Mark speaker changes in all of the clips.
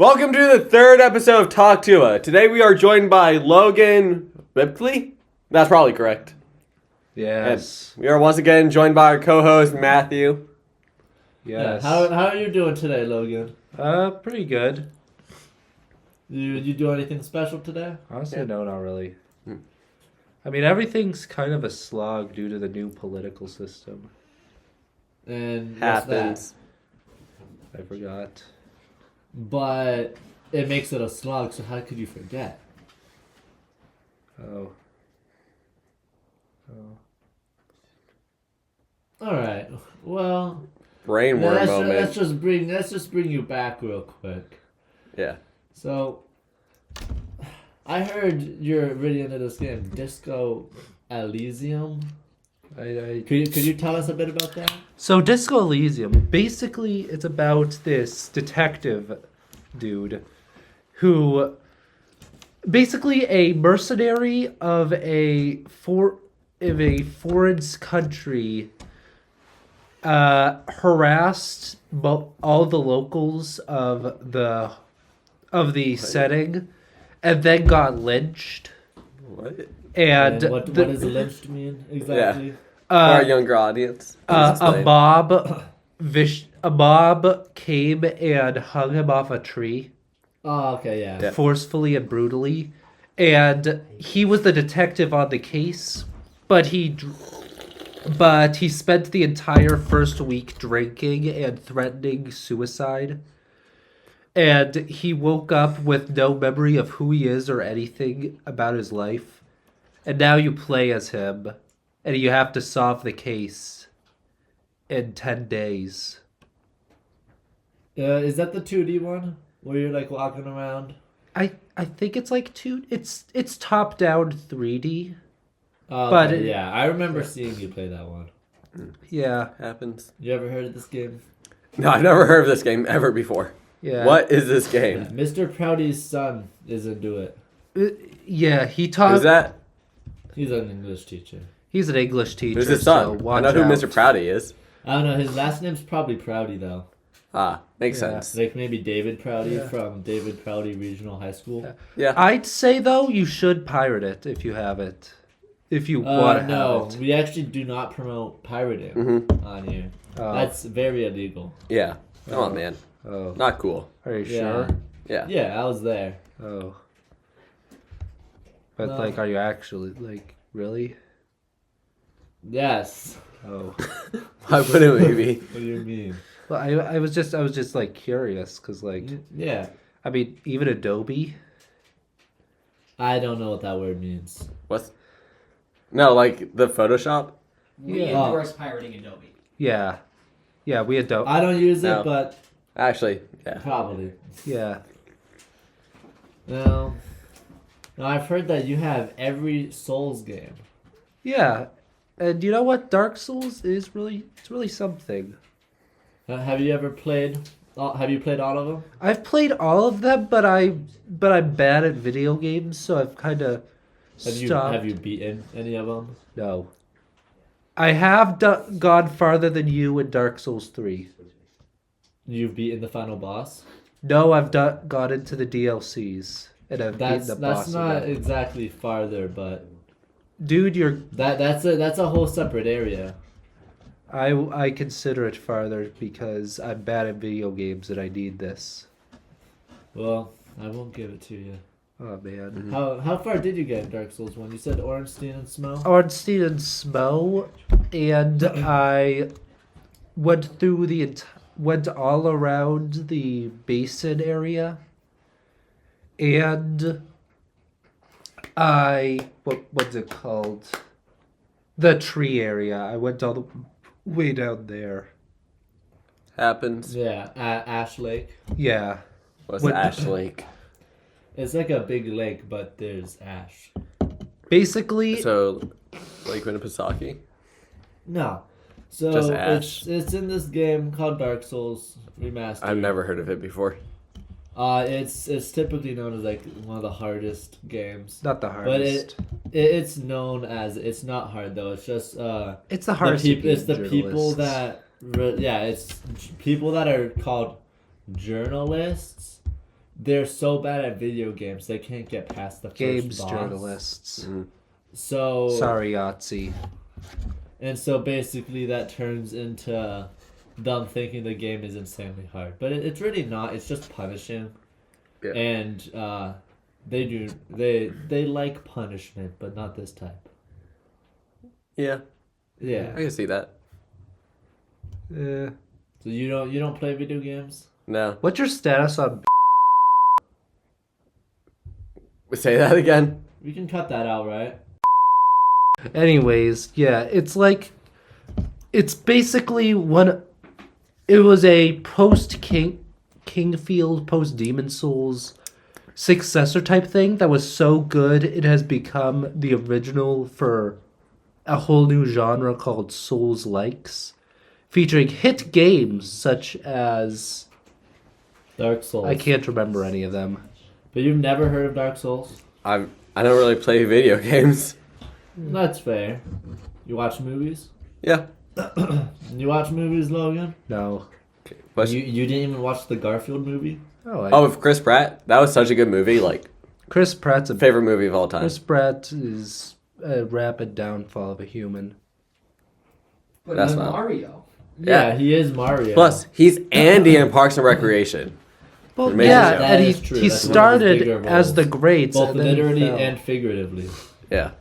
Speaker 1: Welcome to the third episode of Talk Tuba. Today we are joined by Logan Whipkey. That's probably correct.
Speaker 2: Yes.
Speaker 1: And we are once again joined by our co-host Matthew.
Speaker 2: Yes.
Speaker 3: Yeah, how are you doing today, Logan?
Speaker 2: Pretty good.
Speaker 3: You do anything special today?
Speaker 2: Honestly, no, not really. I mean, everything's kind of a slog due to the new political system.
Speaker 3: And
Speaker 1: Happens.
Speaker 2: I forgot.
Speaker 3: But it makes it a slog, so how could you forget?
Speaker 2: Oh.
Speaker 3: All right. Well,
Speaker 1: Brainworm moment.
Speaker 3: let's just bring you back real quick.
Speaker 1: Yeah.
Speaker 3: So, I heard you're really into this game, Disco Elysium. Could you tell us a bit about that?
Speaker 2: So, Disco Elysium, basically, it's about this detective dude who, basically a mercenary of a foreign country, harassed all the locals of the setting, and then got lynched.
Speaker 1: What?
Speaker 2: And
Speaker 3: what does lynched mean exactly?
Speaker 1: Yeah. For our younger audience.
Speaker 2: A mob came and hung him off a tree.
Speaker 3: Oh, okay, yeah.
Speaker 2: Forcefully and brutally. And he was the detective on the case, but he spent the entire first week drinking and threatening suicide. And he woke up with no memory of who he is or anything about his life. And now you play as him, and you have to solve the case in 10 days.
Speaker 3: Is that the 2D one where you're like walking around?
Speaker 2: I think it's like it's top down 3D.
Speaker 3: But yeah, I remember seeing you play that one.
Speaker 2: Yeah.
Speaker 1: Happens.
Speaker 3: You ever heard of this game?
Speaker 1: No, I've never heard of this game ever before.
Speaker 2: Yeah.
Speaker 1: What is this game?
Speaker 3: Yeah, Mr. Proudy's son is into it.
Speaker 2: Yeah, he taught.
Speaker 1: Who's that?
Speaker 3: He's an English teacher.
Speaker 2: He's an English teacher.
Speaker 1: Who's his
Speaker 2: so
Speaker 1: son? I
Speaker 2: watch
Speaker 1: know who
Speaker 2: out.
Speaker 1: Mr. Proudy is.
Speaker 3: I don't know, his last name's probably Proudy though.
Speaker 1: Ah, makes
Speaker 2: Yeah.
Speaker 1: sense.
Speaker 3: Like maybe David Proudy
Speaker 2: Yeah.
Speaker 3: from David Proudy Regional High School.
Speaker 1: Yeah.
Speaker 2: I'd say though you should pirate it if you have it. If you want to
Speaker 3: No,
Speaker 2: have it.
Speaker 3: we actually do not promote pirating
Speaker 1: Mm-hmm.
Speaker 3: on here.
Speaker 2: Oh.
Speaker 3: That's very illegal.
Speaker 1: Yeah. Come on, man.
Speaker 2: Oh.
Speaker 1: Not cool.
Speaker 2: Are you
Speaker 3: Yeah.
Speaker 2: sure?
Speaker 1: Yeah.
Speaker 3: Yeah, I was there.
Speaker 2: Oh. But
Speaker 3: No.
Speaker 2: like, are you actually like really?
Speaker 3: Yes.
Speaker 2: Oh.
Speaker 1: Why wouldn't we be?
Speaker 3: What do you mean?
Speaker 2: Well, I was just like curious because like
Speaker 3: Yeah.
Speaker 2: I mean even Adobe.
Speaker 3: I don't know what that word means.
Speaker 1: What's... No, like the Photoshop?
Speaker 4: We
Speaker 3: Yeah.
Speaker 4: endorse pirating Adobe.
Speaker 2: Yeah. Yeah, we Adobe.
Speaker 3: I don't use
Speaker 1: No.
Speaker 3: it, but
Speaker 1: Actually, yeah.
Speaker 3: probably.
Speaker 2: Yeah.
Speaker 3: No. No, I've heard that you have every Souls game.
Speaker 2: Yeah. And you know what? Dark Souls is really something.
Speaker 3: Have you ever played? Have you played all of them?
Speaker 2: I've played all of them, but I'm bad at video games, so I've kind of stopped.
Speaker 3: Have you beaten any of them?
Speaker 2: No. I have gone farther than you in Dark Souls 3.
Speaker 3: You've beaten the final boss.
Speaker 2: No, I've got into the DLCs and I've beaten the boss.
Speaker 3: That's not
Speaker 2: again.
Speaker 3: exactly farther, but
Speaker 2: Dude,
Speaker 3: that's a whole separate area.
Speaker 2: I consider it farther because I'm bad at video games and I need this.
Speaker 3: Well, I won't give it to you.
Speaker 2: Oh man.
Speaker 3: How far did you get in Dark Souls 1? You said Ornstein and Smo?
Speaker 2: Ornstein and Smo, and I went all around the basin area, and what's it called? The tree area. I went all the way down there.
Speaker 1: Happens.
Speaker 3: Yeah, Ash Lake.
Speaker 2: Yeah.
Speaker 1: What's
Speaker 2: What-
Speaker 1: Ash Lake?
Speaker 3: It's like a big lake, but there's ash.
Speaker 2: Basically,
Speaker 1: So, Lake Winnipesaukee?
Speaker 3: No. So
Speaker 1: Just ash.
Speaker 3: it's in this game called Dark Souls Remastered.
Speaker 1: I've never heard of it before.
Speaker 3: It's typically known as like one of the hardest games.
Speaker 2: not the
Speaker 3: But
Speaker 2: hardest.
Speaker 3: it's known as, it's not hard though. It's just
Speaker 2: It's the hardest.
Speaker 3: it's the people
Speaker 2: journalists.
Speaker 3: that it's people that are called journalists they're so bad at video games they can't get past the first
Speaker 2: Games
Speaker 3: boss.
Speaker 2: journalists.
Speaker 3: So
Speaker 2: Sorry, Yahtzee.
Speaker 3: And so basically that turns into them thinking the game is insanely hard, but it's really not. It's just punishing, and they like punishment, but not this type.
Speaker 1: Yeah.
Speaker 3: Yeah.
Speaker 1: I can see that.
Speaker 2: Yeah.
Speaker 3: So you don't play video games?
Speaker 1: No.
Speaker 2: What's your status on?
Speaker 1: Say that again.
Speaker 3: We can cut that out, right?
Speaker 2: Anyways, yeah, it's basically it was a Kingfield, post Demon Souls successor type thing that was so good it has become the original for a whole new genre called Souls-likes, featuring hit games such as
Speaker 3: Dark Souls.
Speaker 2: I can't remember any of them.
Speaker 3: But you've never heard of Dark Souls?
Speaker 1: I don't really play video games.
Speaker 3: That's fair. You watch movies?
Speaker 1: Yeah.
Speaker 3: You watch movies, Logan?
Speaker 2: No.
Speaker 3: You didn't even watch the Garfield movie?
Speaker 1: Oh, with Chris Pratt? That was such a good movie. Like,
Speaker 2: Chris Pratt's a
Speaker 1: favorite movie of all time.
Speaker 2: Chris Pratt is a rapid downfall of a human.
Speaker 4: But
Speaker 1: That's
Speaker 4: I'm
Speaker 1: not-
Speaker 4: Mario.
Speaker 3: Yeah, he is Mario.
Speaker 1: Plus, he's Andy in Parks and Recreation.
Speaker 2: Well,
Speaker 1: Amazing
Speaker 2: yeah,
Speaker 1: show.
Speaker 2: and
Speaker 3: That
Speaker 2: he,
Speaker 3: is true.
Speaker 2: he
Speaker 3: That's one of his
Speaker 2: started
Speaker 3: bigger
Speaker 2: as
Speaker 3: roles.
Speaker 2: the greats,
Speaker 3: both
Speaker 2: and then he
Speaker 3: literally
Speaker 2: fell.
Speaker 3: and figuratively.
Speaker 1: Yeah.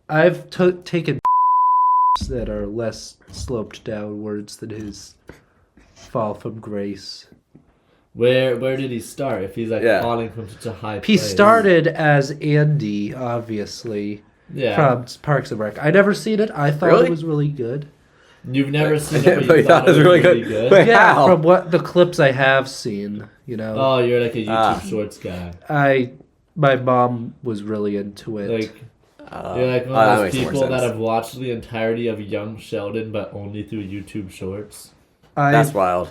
Speaker 2: I've taken that are less sloped downwards than his fall from grace.
Speaker 3: Where did he start? If he's like
Speaker 1: Yeah.
Speaker 3: falling from such a high
Speaker 2: He
Speaker 3: place.
Speaker 2: started as Andy, obviously,
Speaker 3: Yeah.
Speaker 2: from Parks and Rec. I never seen it. I thought
Speaker 1: Really?
Speaker 2: it was really good.
Speaker 3: You've never seen it,
Speaker 1: But you thought it was really good. Wait,
Speaker 2: Yeah,
Speaker 1: how?
Speaker 2: from what the clips I have seen, you know.
Speaker 3: Oh, you're like a YouTube
Speaker 1: Ah.
Speaker 3: Shorts guy.
Speaker 2: My mom was really into it.
Speaker 3: Like
Speaker 1: Oh.
Speaker 3: you're like one
Speaker 1: that
Speaker 3: of those
Speaker 1: makes more
Speaker 3: people that
Speaker 1: sense.
Speaker 3: have watched the entirety of Young Sheldon, but only through YouTube Shorts.
Speaker 1: That's
Speaker 2: I've
Speaker 1: wild.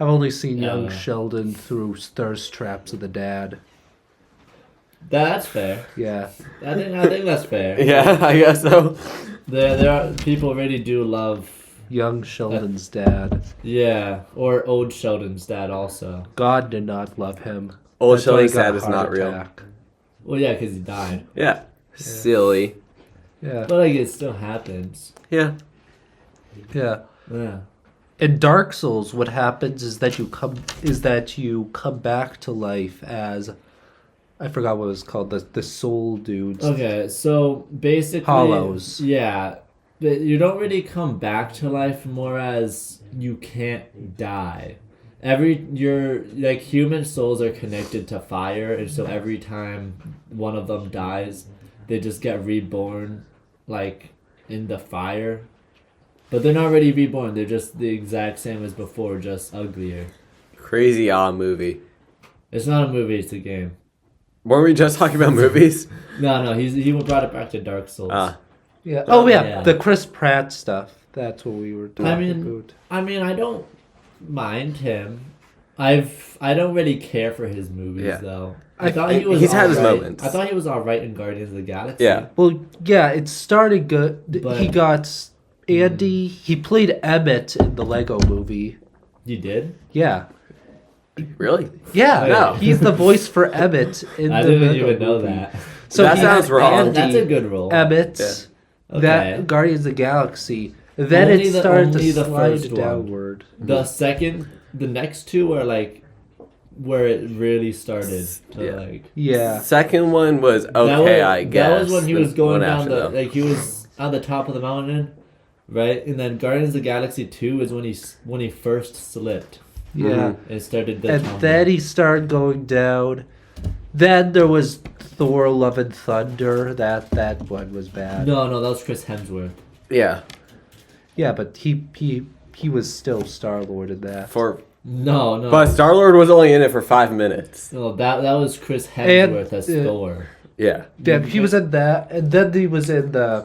Speaker 2: only seen Young
Speaker 3: Yeah.
Speaker 2: Sheldon through Thirst Traps of the Dad.
Speaker 3: That's fair.
Speaker 2: Yeah.
Speaker 3: I think that's fair.
Speaker 1: Yeah, I guess so.
Speaker 3: There are people really do love.
Speaker 2: Young Sheldon's dad.
Speaker 3: Yeah, or old Sheldon's dad also.
Speaker 2: God did not love him.
Speaker 1: Old
Speaker 2: That's why he
Speaker 1: Sheldon's
Speaker 2: got
Speaker 1: dad
Speaker 2: a
Speaker 1: is
Speaker 2: heart
Speaker 1: not real.
Speaker 2: attack.
Speaker 3: Well, yeah, because he died.
Speaker 1: Yeah. Silly.
Speaker 2: Yeah.
Speaker 3: But like, it still happens.
Speaker 1: Yeah.
Speaker 2: Yeah.
Speaker 3: Yeah.
Speaker 2: In Dark Souls, what happens is that you come back to life as I forgot what it was called, the soul dudes.
Speaker 3: Okay, so basically,
Speaker 2: Hollows.
Speaker 3: Yeah, but you don't really come back to life more as you can't die. Your like human souls are connected to fire, and so every time one of them dies, they just get reborn, like in the fire. But they're not really reborn. They're just the exact same as before, just uglier.
Speaker 1: Crazy odd movie.
Speaker 3: It's not a movie; it's a game.
Speaker 1: Weren't we just talking about movies?
Speaker 3: No, he brought it back to Dark Souls.
Speaker 2: Yeah. Oh yeah,
Speaker 3: Yeah.
Speaker 2: the Chris Pratt stuff. That's what we were talking about.
Speaker 3: I mean, I don't mind him. I don't really care for his movies
Speaker 1: Yeah.
Speaker 3: though.
Speaker 2: I
Speaker 3: thought he was.
Speaker 1: he's had his
Speaker 3: alright.
Speaker 1: moments.
Speaker 3: I thought he was alright in Guardians of the Galaxy.
Speaker 1: Yeah.
Speaker 2: Well, yeah, it started good.
Speaker 3: But-
Speaker 2: He got Andy. He played Emmett in the Lego Movie.
Speaker 3: You did?
Speaker 2: Yeah.
Speaker 1: Really?
Speaker 2: Yeah,
Speaker 1: No.
Speaker 2: he's the voice for Emmett in
Speaker 3: I
Speaker 2: the
Speaker 3: didn't
Speaker 2: Lego
Speaker 3: even know
Speaker 2: Movie.
Speaker 3: that.
Speaker 2: So
Speaker 1: That
Speaker 2: he
Speaker 1: sounds
Speaker 2: had
Speaker 1: wrong.
Speaker 2: Andy,
Speaker 3: That's a good role.
Speaker 2: Emmett,
Speaker 3: Okay.
Speaker 2: that Guardians of the Galaxy. Then
Speaker 3: Only
Speaker 2: it
Speaker 3: the-
Speaker 2: started
Speaker 3: only
Speaker 2: to
Speaker 3: the
Speaker 2: slide
Speaker 3: first one.
Speaker 2: downward.
Speaker 3: The next two are like where it really started to
Speaker 1: Yeah.
Speaker 3: like.
Speaker 2: Yeah.
Speaker 1: Second one was okay,
Speaker 3: That was,
Speaker 1: I guess.
Speaker 3: That was when he was going
Speaker 1: one
Speaker 3: down
Speaker 1: after,
Speaker 3: the
Speaker 1: though.
Speaker 3: like he was on the top of the mountain, right? And then Guardians of the Galaxy 2 is when he first slipped
Speaker 2: Yeah.
Speaker 3: and started the
Speaker 2: And
Speaker 3: tumble.
Speaker 2: then he started going down. Then there was Thor: Love and Thunder. That one was bad.
Speaker 3: No, that was Chris Hemsworth.
Speaker 1: Yeah.
Speaker 2: Yeah, but he was still Star-Lord in that.
Speaker 3: No.
Speaker 1: But Star-Lord was only in it for 5 minutes.
Speaker 3: No, that was Chris Hemsworth as
Speaker 2: And,
Speaker 3: Thor.
Speaker 1: Yeah.
Speaker 2: Yeah, he was in that, and then he was in the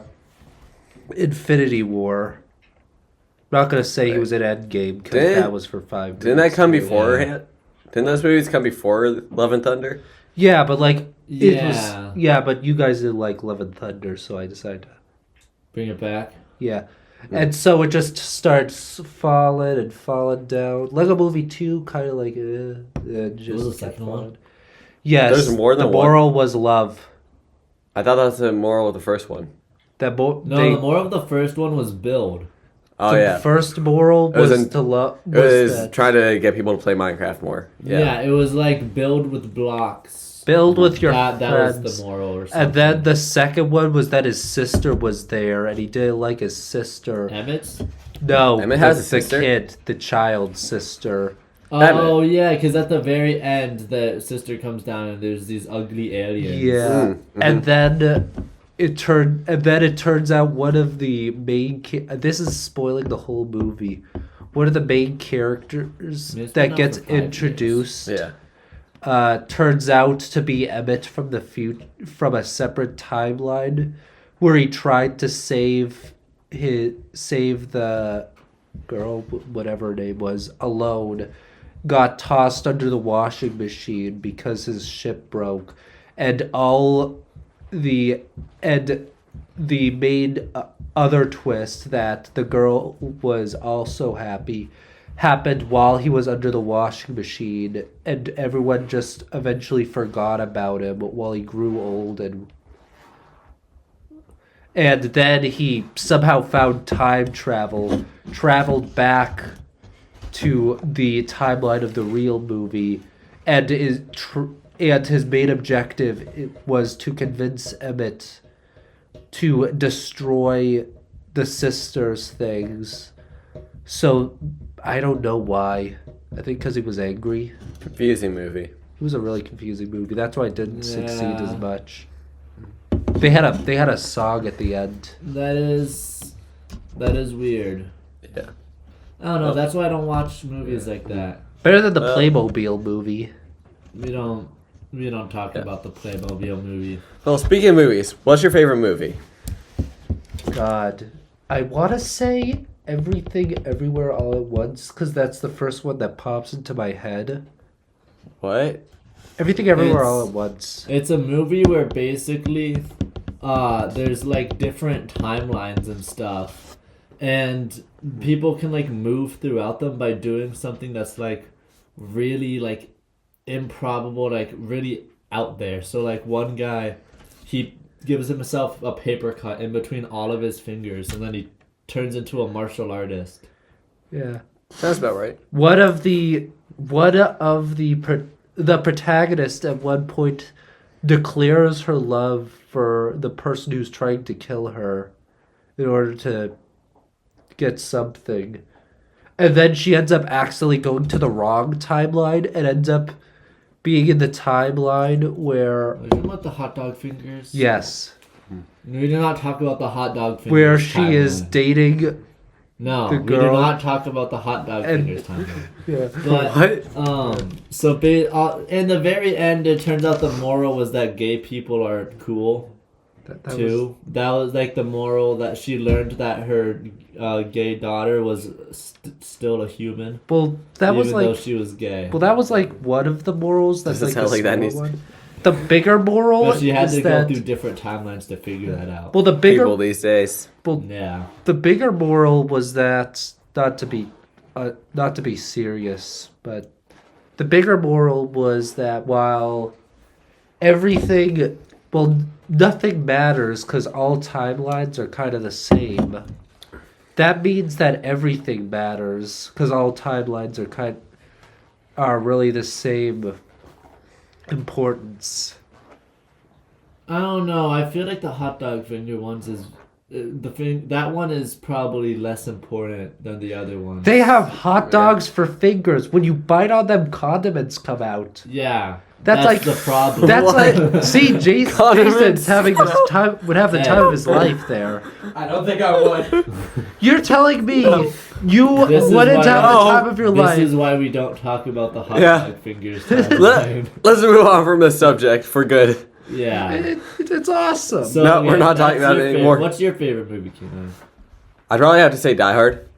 Speaker 2: Infinity War. I'm not gonna say he was in Endgame because
Speaker 1: Didn't-
Speaker 2: that was for 5 minutes.
Speaker 1: Didn't that come before
Speaker 3: Yeah.
Speaker 1: it? Didn't those movies come before Love and Thunder?
Speaker 2: Yeah, but like it
Speaker 3: Yeah.
Speaker 2: was. Yeah, but you guys didn't like Love and Thunder, so I decided to.
Speaker 3: Bring it back.
Speaker 2: Yeah, And so it just starts falling and falling down. Lego Movie 2, kind of like, just
Speaker 3: was the
Speaker 2: kept
Speaker 3: second
Speaker 2: falling.
Speaker 3: one?
Speaker 2: Yes,
Speaker 1: There's more than
Speaker 2: the moral was love.
Speaker 1: I thought that was the moral of the first one.
Speaker 2: The
Speaker 3: No, the moral of the first one was build.
Speaker 1: Oh
Speaker 2: the
Speaker 1: yeah,
Speaker 2: first moral
Speaker 1: It was
Speaker 2: was
Speaker 1: in-
Speaker 2: to love.
Speaker 1: it was trying to get people to play Minecraft more.
Speaker 3: Yeah, it was like build with blocks.
Speaker 2: Build with your
Speaker 3: That
Speaker 2: friends.
Speaker 3: was the moral or something.
Speaker 2: And then the second one was that his sister was there, and he didn't like his sister.
Speaker 3: Emmett's?
Speaker 2: No,
Speaker 1: Emmett has
Speaker 2: the
Speaker 1: a sister?
Speaker 2: kid, the child's sister.
Speaker 3: Oh, yeah, because at the very end, the sister comes down and there's these ugly aliens.
Speaker 2: Yeah, and then it turns out one of the main. This is spoiling the whole movie. One of the main characters
Speaker 3: It's been
Speaker 2: that
Speaker 3: out
Speaker 2: gets
Speaker 3: for 5 years.
Speaker 2: introduced.
Speaker 1: Yeah.
Speaker 2: Turns out to be Emmett from from a separate timeline, where he tried to save the girl, whatever her name was, alone, got tossed under the washing machine because his ship broke, and the main other twist that the girl was also happy happened while he was under the washing machine, and everyone just eventually forgot about him while he grew old, and then he somehow found time traveled back to the timeline of the real movie, and and his main objective was to convince Emmett to destroy the sister's things. So I don't know why. I think because he was angry.
Speaker 1: Confusing movie.
Speaker 2: It was a really confusing movie. That's why it didn't succeed
Speaker 3: Yeah.
Speaker 2: as much. They had a song at the end.
Speaker 3: That is weird.
Speaker 1: Yeah.
Speaker 3: I don't know, that's why I don't watch movies like that.
Speaker 2: Better than the Playmobil movie.
Speaker 3: We don't talk about the Playmobil movie.
Speaker 1: Well, speaking of movies, what's your favorite movie?
Speaker 2: God, I want to say Everything Everywhere All at Once, because that's the first one that pops into my head.
Speaker 1: What?
Speaker 2: Everything Everywhere
Speaker 3: It's-
Speaker 2: All at Once.
Speaker 3: It's a movie where basically there's like different timelines and stuff, and people can like move throughout them by doing something that's like really like improbable, like really out there. So like one guy, he gives himself a paper cut in between all of his fingers, and then he turns into a martial artist.
Speaker 2: Yeah.
Speaker 1: Sounds about right.
Speaker 2: The protagonist at one point declares her love for the person who's trying to kill her in order to get something. And then she ends up accidentally going to the wrong timeline and ends up being in the timeline where...
Speaker 3: Are you talking about the hot dog fingers?
Speaker 2: Yes.
Speaker 3: We do not talk about the hot dog fingers.
Speaker 2: Where she is
Speaker 3: timeline.
Speaker 2: dating...
Speaker 3: No,
Speaker 2: the
Speaker 3: we do
Speaker 2: girl-
Speaker 3: not talk about the hot dog
Speaker 2: And-
Speaker 3: fingers timeline.
Speaker 2: Yeah.
Speaker 3: But so in the very end, it turns out the moral was that gay people are cool
Speaker 2: That
Speaker 3: too. That was like the moral that she learned, that her gay daughter was still a human,
Speaker 2: Well, that
Speaker 3: even
Speaker 2: was
Speaker 3: though
Speaker 2: like...
Speaker 3: she was gay.
Speaker 2: Well, that was like one of the morals. That's
Speaker 1: Doesn't
Speaker 2: like the
Speaker 1: sound like that
Speaker 2: small
Speaker 1: needs-
Speaker 2: one. The bigger moral
Speaker 3: But she had
Speaker 2: is
Speaker 3: to
Speaker 2: that...
Speaker 3: go through different timelines to figure that out.
Speaker 2: Well, the bigger
Speaker 1: People these days.
Speaker 3: Yeah.
Speaker 2: the bigger moral was that not to be serious, but the bigger moral was that while nothing matters because all timelines are kind of the same. That means that everything matters because all timelines are really the same importance.
Speaker 3: I don't know. I feel like the hot dog finger ones is that one is probably less important than the other one.
Speaker 2: They have hot dogs for fingers. When you bite on them, condiments come out.
Speaker 3: Yeah.
Speaker 2: That's like
Speaker 3: the problem.
Speaker 2: That's like, see, Jason's
Speaker 1: Condiments.
Speaker 2: having this time would have the time of his life there.
Speaker 4: I don't think I would.
Speaker 2: You're telling me you
Speaker 3: This is
Speaker 2: wouldn't
Speaker 3: why-
Speaker 2: have the time of your
Speaker 3: This
Speaker 2: life.
Speaker 3: is why we don't talk about the hot
Speaker 1: Yeah.
Speaker 3: dog fingers.
Speaker 1: Let's
Speaker 3: timeline.
Speaker 1: move on from this subject for good.
Speaker 3: Yeah.
Speaker 2: It's awesome.
Speaker 3: So,
Speaker 1: No, we're not
Speaker 3: that's
Speaker 1: talking about
Speaker 3: your
Speaker 1: it anymore.
Speaker 3: What's your favorite movie, Kenai?
Speaker 1: I'd probably have to say Die Hard.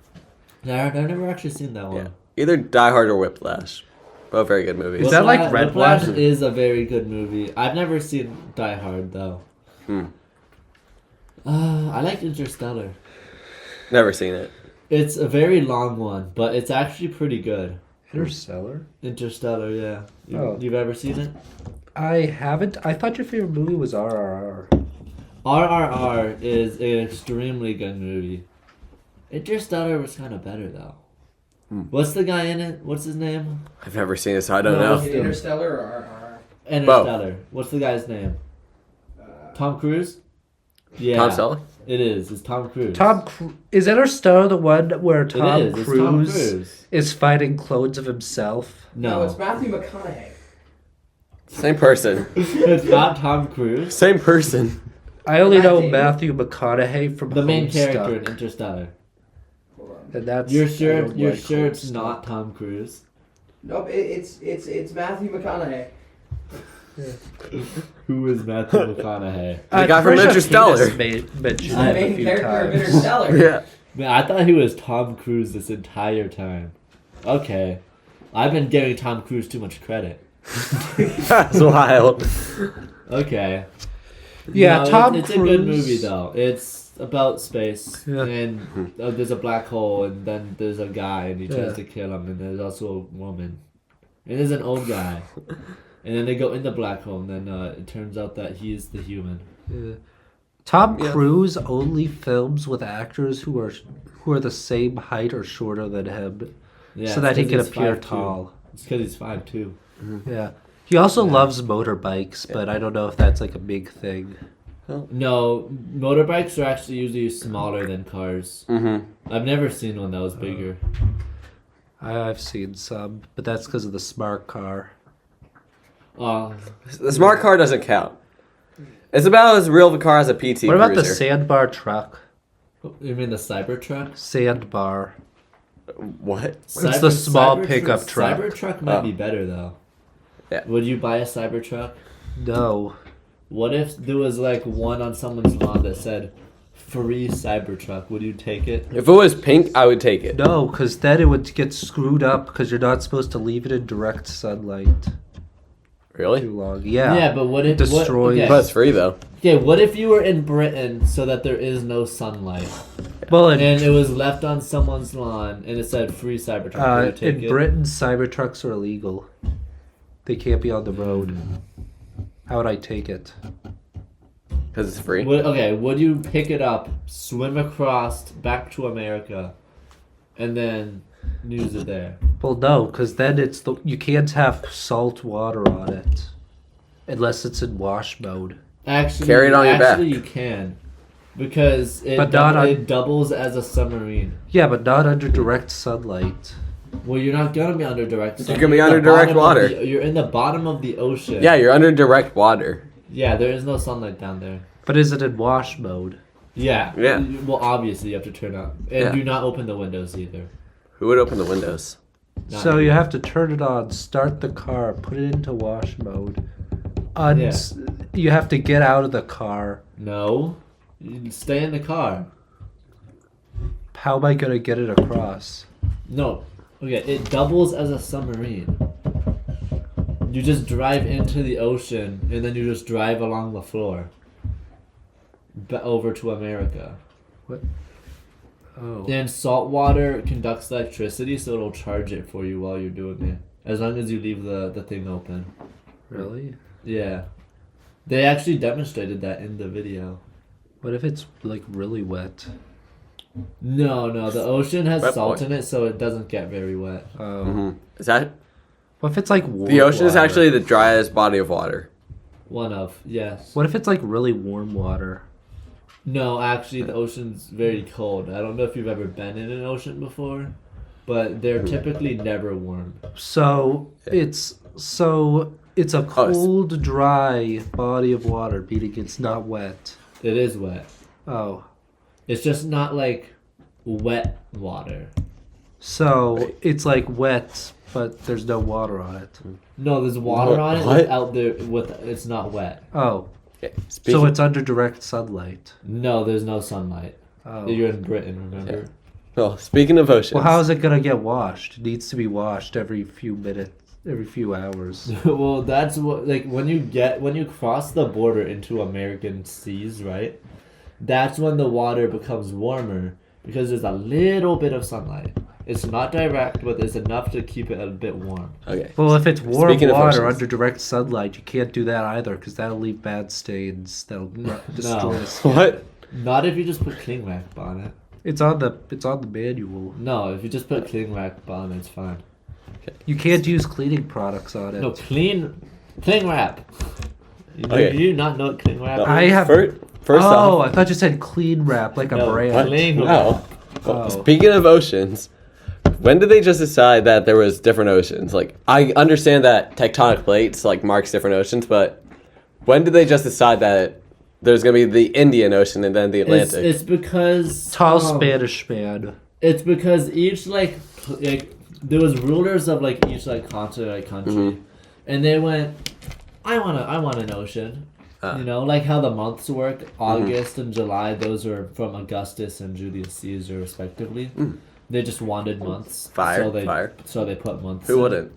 Speaker 3: I've never actually seen that one.
Speaker 1: Yeah. Either Die Hard or Whiplash. Both very good movies.
Speaker 2: Is that like Red
Speaker 3: Whiplash
Speaker 2: One?
Speaker 3: is a very good movie. I've never seen Die Hard though.
Speaker 1: Hmm.
Speaker 3: I liked Interstellar.
Speaker 1: Never seen it.
Speaker 3: It's a very long one, but it's actually pretty good.
Speaker 2: Interstellar?
Speaker 3: Interstellar, yeah.
Speaker 2: Oh.
Speaker 3: You've ever seen it?
Speaker 2: I haven't. I thought your favorite movie was RRR.
Speaker 3: RRR is an extremely good movie. Interstellar was kind of better though. What's the guy in it? What's his name?
Speaker 1: I've never seen it, so I don't
Speaker 3: No,
Speaker 1: know.
Speaker 4: Interstellar or
Speaker 3: Interstellar. What's the guy's name? Tom Cruise? Yeah.
Speaker 1: Tom Selleck?
Speaker 3: It is. It's Tom Cruise.
Speaker 2: Is Interstellar the one where Tom
Speaker 3: It is. It's Tom
Speaker 2: Cruise
Speaker 3: Cruise.
Speaker 2: is fighting clones of himself?
Speaker 3: No.
Speaker 4: it's Matthew McConaughey.
Speaker 1: Same person.
Speaker 3: It's not Tom Cruise.
Speaker 1: Same person.
Speaker 2: I only know
Speaker 4: Matthew.
Speaker 2: Matthew McConaughey from
Speaker 3: The main
Speaker 2: Homestuck.
Speaker 3: character in Interstellar.
Speaker 4: Hold on.
Speaker 2: And that's
Speaker 3: You're
Speaker 2: I
Speaker 3: sure?
Speaker 2: don't
Speaker 3: You're
Speaker 2: like
Speaker 3: sure it's
Speaker 2: Homestuck.
Speaker 3: not Tom Cruise?
Speaker 4: Nope, it's Matthew McConaughey.
Speaker 3: Who is Matthew McConaughey?
Speaker 1: The guy from Interstellar.
Speaker 4: He's
Speaker 2: Mentioned
Speaker 4: the
Speaker 2: it a
Speaker 4: main
Speaker 2: few
Speaker 4: character of
Speaker 2: times.
Speaker 4: Interstellar.
Speaker 1: Yeah.
Speaker 3: Man, I thought he was Tom Cruise this entire time. Okay. I've been giving Tom Cruise too much credit.
Speaker 1: That's wild.
Speaker 3: Okay.
Speaker 2: Yeah, Tom
Speaker 3: it's
Speaker 2: Cruise.
Speaker 3: a good movie though. It's about space,
Speaker 2: Yeah.
Speaker 3: and there's a black hole, and then there's a guy, and he
Speaker 2: Yeah.
Speaker 3: tries to kill him, and there's also a woman, and there's an old guy, and then they go in the black hole, and then it turns out that he's the human.
Speaker 2: Yeah. Tom
Speaker 1: Yeah.
Speaker 2: Cruise only films with actors who are the same height or shorter than him,
Speaker 3: Yeah,
Speaker 2: so that he
Speaker 3: it's
Speaker 2: can
Speaker 3: 'cause he's
Speaker 2: appear
Speaker 3: 5'2".
Speaker 2: tall.
Speaker 3: It's because he's 5'2".
Speaker 2: Yeah. He also
Speaker 3: Yeah.
Speaker 2: loves motorbikes, but I don't know if that's like a big thing.
Speaker 3: No, motorbikes are actually usually smaller than cars.
Speaker 1: Mm-hmm.
Speaker 3: I've never seen one that was bigger.
Speaker 2: I've seen some, but that's because of the smart car.
Speaker 1: The smart car doesn't count. It's about as real of a car as a PT
Speaker 2: What about the
Speaker 1: Cruiser.
Speaker 2: sandbar truck?
Speaker 3: You mean the Cybertruck?
Speaker 2: Sandbar.
Speaker 1: What?
Speaker 2: It's the small
Speaker 3: Cybertruck-
Speaker 2: pickup truck.
Speaker 3: Cybertruck might
Speaker 1: Oh.
Speaker 3: be better though.
Speaker 1: Yeah.
Speaker 3: Would you buy a Cybertruck?
Speaker 2: No.
Speaker 3: What if there was like one on someone's lawn that said "free Cybertruck"? Would you take it?
Speaker 1: If it was pink, I would take it.
Speaker 2: No, because then it would get screwed up because you're not supposed to leave it in direct sunlight
Speaker 1: Really?
Speaker 2: too long. Yeah.
Speaker 3: Yeah, but what if
Speaker 2: Destroys-
Speaker 3: okay.
Speaker 1: But it's free though.
Speaker 3: Okay, what if you were in Britain so that there is no sunlight
Speaker 2: Well, in,
Speaker 3: and it was left on someone's lawn and it said "free Cybertruck"? Would you take
Speaker 2: in
Speaker 3: it?
Speaker 2: Britain, Cybertrucks are illegal. They can't be on the road. How would I take it?
Speaker 1: Because it's free.
Speaker 3: Would you pick it up, swim across back to America, and then use it there?
Speaker 2: Well, no, because then you can't have salt water on it unless it's in wash mode.
Speaker 3: Actually,
Speaker 1: Carry it on your back.
Speaker 3: you can, because
Speaker 2: But not on-
Speaker 3: it doubles as a submarine.
Speaker 2: Yeah, but not under direct sunlight.
Speaker 3: Well, you're not gonna be under direct.
Speaker 1: You're gonna be under direct water.
Speaker 3: You're in the bottom of the ocean.
Speaker 1: Yeah, you're under direct water.
Speaker 3: Yeah, there is no sunlight down there.
Speaker 2: But is it in wash mode?
Speaker 3: Yeah.
Speaker 1: Yeah.
Speaker 3: Well, obviously you have to turn up, and
Speaker 1: Yeah.
Speaker 3: do not open the windows either.
Speaker 1: Who would open the windows?
Speaker 3: Not
Speaker 2: So you have to turn it on, start the car, put it into wash mode. You have to get out of the car.
Speaker 3: No. You stay in the car.
Speaker 2: How am I going to get it across?
Speaker 3: No. Okay, it doubles as a submarine. You just drive into the ocean, and then you just drive along the floor. Over to America.
Speaker 2: Oh.
Speaker 3: And salt water conducts electricity, so it'll charge it for you while you're doing it. As long as you leave the thing open.
Speaker 2: Really?
Speaker 3: Yeah. They actually demonstrated that in the video.
Speaker 2: What if it's like really wet?
Speaker 3: No, the ocean has
Speaker 1: Wet
Speaker 3: salt
Speaker 1: boy.
Speaker 3: in it, so it doesn't get very wet.
Speaker 2: Oh.
Speaker 1: Mm-hmm. Is that
Speaker 2: What if it's like warm
Speaker 1: the ocean? Is
Speaker 2: water?
Speaker 1: actually the driest body of water.
Speaker 3: One of, yes.
Speaker 2: What if it's like really warm water?
Speaker 3: No, actually, the ocean's very cold. I don't know if you've ever been in an ocean before, but they're typically never warm.
Speaker 2: So it's a cold, dry body of water, meaning it's not wet.
Speaker 3: It is wet.
Speaker 2: Oh.
Speaker 3: It's just not like wet water.
Speaker 2: So it's like wet, but there's no water on it.
Speaker 3: No, there's water on it
Speaker 1: What?
Speaker 3: without it's not wet.
Speaker 2: Oh.
Speaker 1: Okay.
Speaker 2: So it's under direct sunlight.
Speaker 3: No, there's no sunlight.
Speaker 2: Oh.
Speaker 3: You're in Britain, remember?
Speaker 1: Well, speaking of oceans.
Speaker 2: Well, how is it gonna get washed? It needs to be washed every few minutes, every few hours.
Speaker 3: Well, that's what when you cross the border into American seas, right? That's when the water becomes warmer because there's a little bit of sunlight. It's not direct, but there's enough to keep it a bit warm.
Speaker 1: Okay.
Speaker 2: Well, if it's warm
Speaker 1: Speaking of
Speaker 2: water
Speaker 1: oceans.
Speaker 2: under direct sunlight, you can't do that either because that'll leave bad stains. That'll destroy the skin.
Speaker 1: What?
Speaker 3: Not if you just put cling wrap on it.
Speaker 2: It's on the manual.
Speaker 3: No, if you just put cling wrap on it, it's fine.
Speaker 2: You can't use cleaning products on it.
Speaker 3: No, cling wrap.
Speaker 1: Okay.
Speaker 3: Do you not know what cling wrap is?
Speaker 2: I have.
Speaker 1: First
Speaker 2: oh,
Speaker 1: off.
Speaker 2: I thought you said clean wrap like a
Speaker 3: No,
Speaker 2: brand.
Speaker 3: what? Cling
Speaker 1: No.
Speaker 2: Oh.
Speaker 1: Speaking of oceans, when did they just decide that there was different oceans? Like, I understand that tectonic plates like marks different oceans, but when did they just decide that there's gonna be the Indian Ocean and then the Atlantic?
Speaker 3: It's because
Speaker 2: Tall Spanish man.
Speaker 3: It's because each like there was rulers of like each like continent, like country,
Speaker 1: Mhm.
Speaker 3: and they went, I want an ocean. You know, like how the months work. August and July, those are from Augustus and Julius Caesar, respectively. They just wanted months.
Speaker 1: Fire,
Speaker 3: So they,
Speaker 1: fire.
Speaker 3: So they put months.
Speaker 1: Who
Speaker 3: in.
Speaker 1: wouldn't?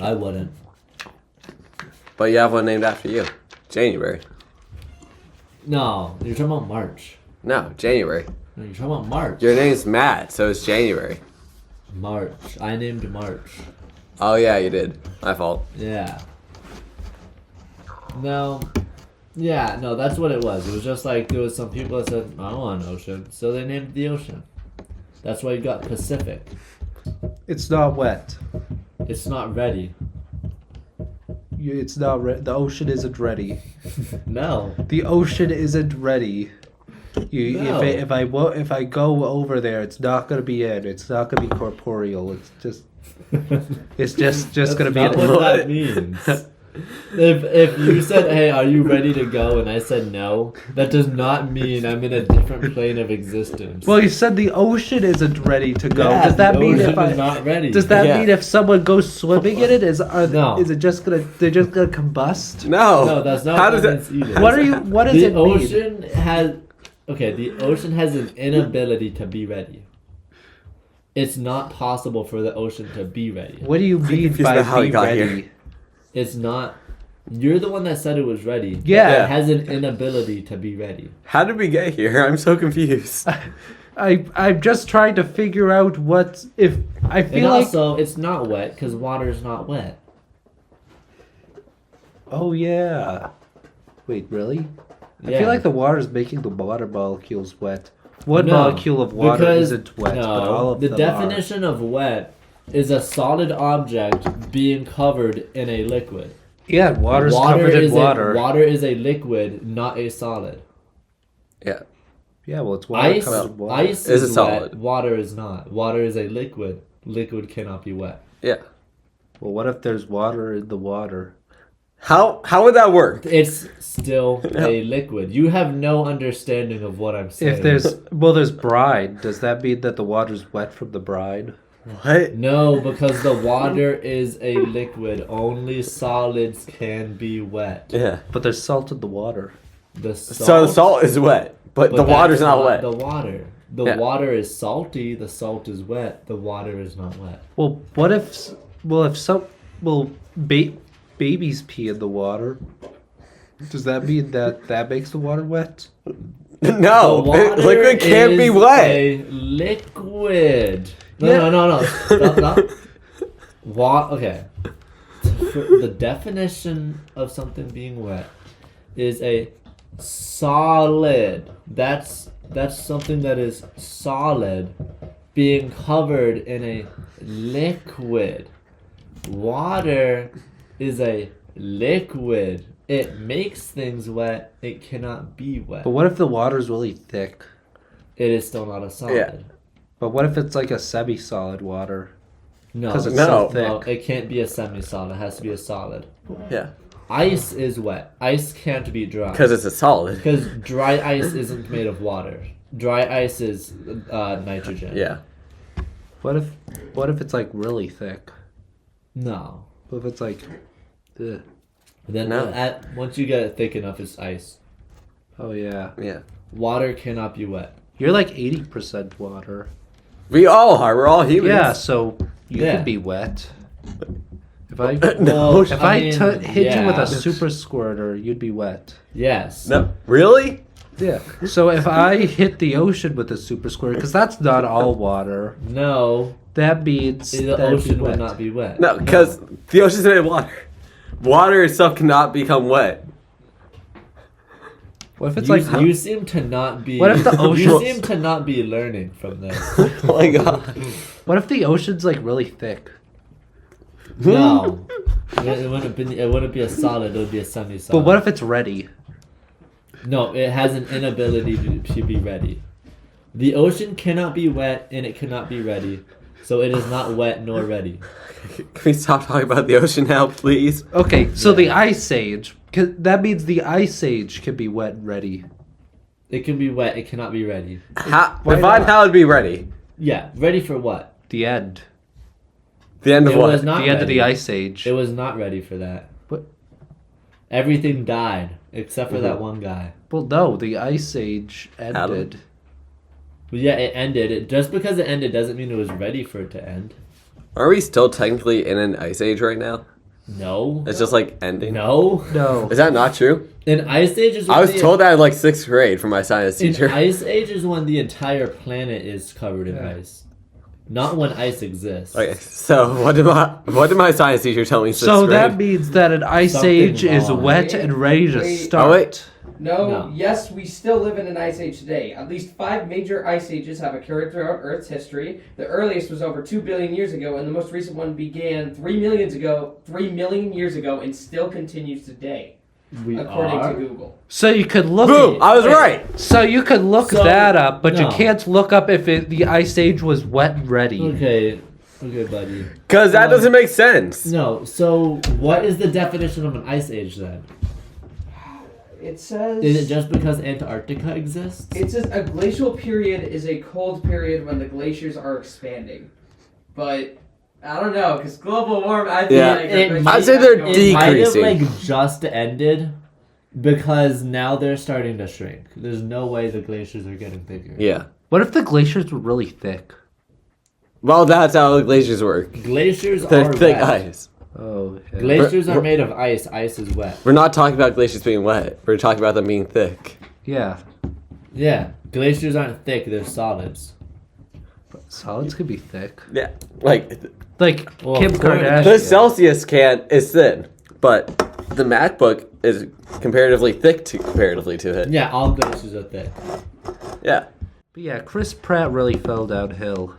Speaker 3: I wouldn't.
Speaker 1: But you have one named after you. January.
Speaker 3: No, you're talking about March.
Speaker 1: No, January.
Speaker 3: No, you're talking about March.
Speaker 1: Your name's Matt, so it's January.
Speaker 3: March. I named March.
Speaker 1: Oh yeah, you did. My fault.
Speaker 3: Yeah. No. Yeah, no, that's what it was. It was just like there was some people that said, I want an ocean. So they named the ocean. That's why you got Pacific.
Speaker 2: It's not wet.
Speaker 3: It's not ready.
Speaker 2: It's not. The ocean isn't ready.
Speaker 3: No.
Speaker 2: The ocean isn't ready.
Speaker 3: No.
Speaker 2: If I go over there, it's not gonna be in. It's not gonna be corporeal. It's just gonna be.
Speaker 3: That's not what that means. If you said, hey, are you ready to go? And I said no, that does not mean I'm in a different plane of existence.
Speaker 2: Well, you said the ocean isn't ready to go.
Speaker 3: Yeah,
Speaker 2: Does that
Speaker 3: the
Speaker 2: mean
Speaker 3: ocean
Speaker 2: if I?
Speaker 3: is not ready.
Speaker 2: Does that
Speaker 1: Yeah.
Speaker 2: mean if someone goes swimming in it,
Speaker 3: No.
Speaker 2: is it just gonna? They're just gonna combust.
Speaker 1: No.
Speaker 3: No, that's not
Speaker 1: How
Speaker 3: what
Speaker 1: does
Speaker 3: that means
Speaker 1: it?
Speaker 3: either.
Speaker 2: What are you? What does
Speaker 3: The
Speaker 2: it mean?
Speaker 3: ocean has the ocean has an inability to be ready. It's not possible for the ocean to be ready.
Speaker 2: What do you mean
Speaker 1: confused
Speaker 2: by
Speaker 1: about how
Speaker 2: be
Speaker 1: it got
Speaker 2: ready?
Speaker 1: here.
Speaker 3: It's not. You're the one that said it was ready.
Speaker 2: Yeah.
Speaker 3: It has an inability to be ready.
Speaker 1: How did we get here? I'm so confused.
Speaker 2: I'm just trying to figure out what if I
Speaker 3: And
Speaker 2: feel like.
Speaker 3: also, it's not wet because water is not wet.
Speaker 2: Oh yeah. Wait, really? I
Speaker 3: Yeah.
Speaker 2: feel like the water is making the water molecules wet. One
Speaker 3: No,
Speaker 2: molecule of water
Speaker 3: because-
Speaker 2: isn't wet,
Speaker 3: no,
Speaker 2: but all of
Speaker 3: the
Speaker 2: them
Speaker 3: definition of wet is a solid object being covered in a liquid.
Speaker 2: are. Yeah, water's covered in water.
Speaker 3: Water is a liquid, not a solid.
Speaker 1: Yeah.
Speaker 2: Yeah, well, it's water
Speaker 3: Ice,
Speaker 2: covered in water.
Speaker 3: ice
Speaker 1: Is
Speaker 3: is
Speaker 1: a
Speaker 3: wet.
Speaker 1: solid.
Speaker 3: Water is not. Water is a liquid. Liquid cannot be wet.
Speaker 1: Yeah.
Speaker 2: Well, what if there's water in the water?
Speaker 1: How would that work?
Speaker 3: It's still a liquid. You have no understanding of what I'm saying.
Speaker 2: If there's brine, does that mean that the water's wet from the brine?
Speaker 1: What?
Speaker 3: No, because the water is a liquid. Only solids can be wet.
Speaker 1: Yeah.
Speaker 2: But there's salt in the water.
Speaker 3: The
Speaker 1: So the salt is wet, but the
Speaker 3: that's
Speaker 1: water's not wet.
Speaker 3: The water. The
Speaker 1: Yeah.
Speaker 3: water is salty. The salt is wet. The water is not wet.
Speaker 2: Well, babies pee in the water. Does that mean that makes the water wet?
Speaker 1: No,
Speaker 3: The water
Speaker 1: liquid can't be
Speaker 3: is
Speaker 1: wet.
Speaker 3: A liquid. No,
Speaker 2: Yeah.
Speaker 3: no. Stop. Okay. The definition of something being wet is a solid. That's something that is solid being covered in a liquid. Water is a liquid. It makes things wet. It cannot be wet.
Speaker 2: But what if the water's really thick?
Speaker 3: It is still not a solid.
Speaker 1: Yeah.
Speaker 2: But what if it's like a semi-solid water?
Speaker 3: No,
Speaker 2: Because it's
Speaker 1: No.
Speaker 2: so thick.
Speaker 3: no, it can't be a semi-solid. It has to be a solid.
Speaker 1: Yeah.
Speaker 3: Ice is wet. Ice can't be dry.
Speaker 1: Because it's a solid.
Speaker 3: Because dry ice isn't made of water. Dry ice is nitrogen.
Speaker 1: Yeah.
Speaker 2: What if it's like really thick?
Speaker 3: No.
Speaker 2: What if it's like, ugh.
Speaker 3: Then
Speaker 1: No.
Speaker 3: once you get it thick enough, it's ice.
Speaker 2: Oh yeah.
Speaker 1: Yeah.
Speaker 3: Water cannot be wet.
Speaker 2: You're like 80% water.
Speaker 1: We all are. We're all humans.
Speaker 2: Yeah, so you
Speaker 3: Yeah.
Speaker 2: could be wet. If I
Speaker 1: No.
Speaker 2: hit you with
Speaker 3: yeah.
Speaker 2: a super squirter, you'd be wet.
Speaker 3: Yes.
Speaker 1: No. Really?
Speaker 2: Yeah. So if I hit the ocean with a super square, because that's not all water,
Speaker 3: No,
Speaker 2: that means
Speaker 3: the
Speaker 2: that'd be
Speaker 3: ocean
Speaker 2: wet.
Speaker 3: would not be wet.
Speaker 1: No, because the ocean's made of water. Water itself cannot become wet.
Speaker 2: What if it's
Speaker 3: you,
Speaker 2: like
Speaker 3: you seem to not be.
Speaker 2: What if the
Speaker 3: You
Speaker 2: ocean-
Speaker 3: seem to not be learning from this.
Speaker 1: Oh my god.
Speaker 2: what if the ocean's like really thick?
Speaker 3: No, it wouldn't be a solid. It would be a semi-solid.
Speaker 2: But what if it's ready?
Speaker 3: No, it has an inability to be ready. The ocean cannot be wet and it cannot be ready, so it is not wet nor ready.
Speaker 1: Can we stop talking about the ocean now, please?
Speaker 2: Okay, so
Speaker 3: Yeah.
Speaker 2: the ice age. That means the ice age can be wet and ready.
Speaker 3: It can be wet. It cannot be ready.
Speaker 2: Why
Speaker 1: Define
Speaker 2: not?
Speaker 1: how it'd be ready.
Speaker 3: Yeah, ready for what?
Speaker 2: The end.
Speaker 1: The end of
Speaker 3: It
Speaker 1: what?
Speaker 3: was not
Speaker 2: The end of the
Speaker 3: ready.
Speaker 2: ice age.
Speaker 3: It was not ready for that.
Speaker 2: What?
Speaker 3: Everything died except for that
Speaker 1: Mhm.
Speaker 3: one guy.
Speaker 2: Well, no, the ice age
Speaker 1: Adam?
Speaker 2: ended.
Speaker 3: But yeah, it ended. Just because it ended doesn't mean it was ready for it to end.
Speaker 1: Are we still technically in an ice age right now?
Speaker 3: No.
Speaker 1: It's just like ending.
Speaker 3: No.
Speaker 2: No.
Speaker 1: Is that not true?
Speaker 3: An ice age is.
Speaker 1: I was
Speaker 3: when
Speaker 1: told that in like 6th grade from my science
Speaker 3: An
Speaker 1: teacher.
Speaker 3: ice age is when the entire planet is covered in
Speaker 2: Yeah.
Speaker 3: ice, not when ice exists.
Speaker 1: Okay, so what did my science teacher tell me in 6th
Speaker 2: So
Speaker 1: grade?
Speaker 2: that means that an ice
Speaker 3: Something
Speaker 2: age is
Speaker 3: wrong.
Speaker 2: wet and ready to
Speaker 4: Wait.
Speaker 2: start.
Speaker 1: Oh, wait.
Speaker 4: No,
Speaker 3: No.
Speaker 4: yes, we still live in an ice age today. At least 5 major ice ages have occurred throughout Earth's history. The earliest was over 2 billion years ago, and the most recent one began 3 million years ago, and still continues today,
Speaker 3: We
Speaker 4: according
Speaker 3: are.
Speaker 4: to Google.
Speaker 2: So you could look.
Speaker 1: Boom! I was right.
Speaker 2: So you could look
Speaker 3: So,
Speaker 2: that up, but you
Speaker 3: no.
Speaker 2: can't look up if the ice age was wet and ready.
Speaker 3: Okay, buddy.
Speaker 1: Because that doesn't make sense.
Speaker 3: No. So what is the definition of an ice age then?
Speaker 4: It says.
Speaker 3: Is it just because Antarctica exists?
Speaker 4: It says a glacial period is a cold period when the glaciers are expanding. But I don't know, because global warming, I feel
Speaker 1: Yeah.
Speaker 4: like
Speaker 3: It
Speaker 1: I'd say they're
Speaker 3: It might have
Speaker 1: decreasing.
Speaker 3: like just ended because now they're starting to shrink. There's no way the glaciers are getting bigger.
Speaker 1: Yeah.
Speaker 2: What if the glaciers were really thick?
Speaker 1: Well, that's how the glaciers work.
Speaker 3: Glaciers
Speaker 1: They're
Speaker 3: are
Speaker 1: thick
Speaker 3: wet.
Speaker 1: ice.
Speaker 2: Oh, yeah.
Speaker 3: Glaciers are
Speaker 1: We're-
Speaker 3: made of ice. Ice is wet.
Speaker 1: We're not talking about glaciers being wet. We're talking about them being thick.
Speaker 2: Yeah.
Speaker 3: Yeah, glaciers aren't thick. They're solids.
Speaker 2: But solids could be thick.
Speaker 1: Yeah. Like,
Speaker 2: Like
Speaker 3: Well,
Speaker 2: Kim
Speaker 3: according to
Speaker 2: Kardashian.
Speaker 1: the Celsius can is thin, but the MacBook is comparatively thick comparatively to it.
Speaker 3: Yeah, all glaciers are thick.
Speaker 1: Yeah.
Speaker 2: But yeah, Chris Pratt really fell downhill.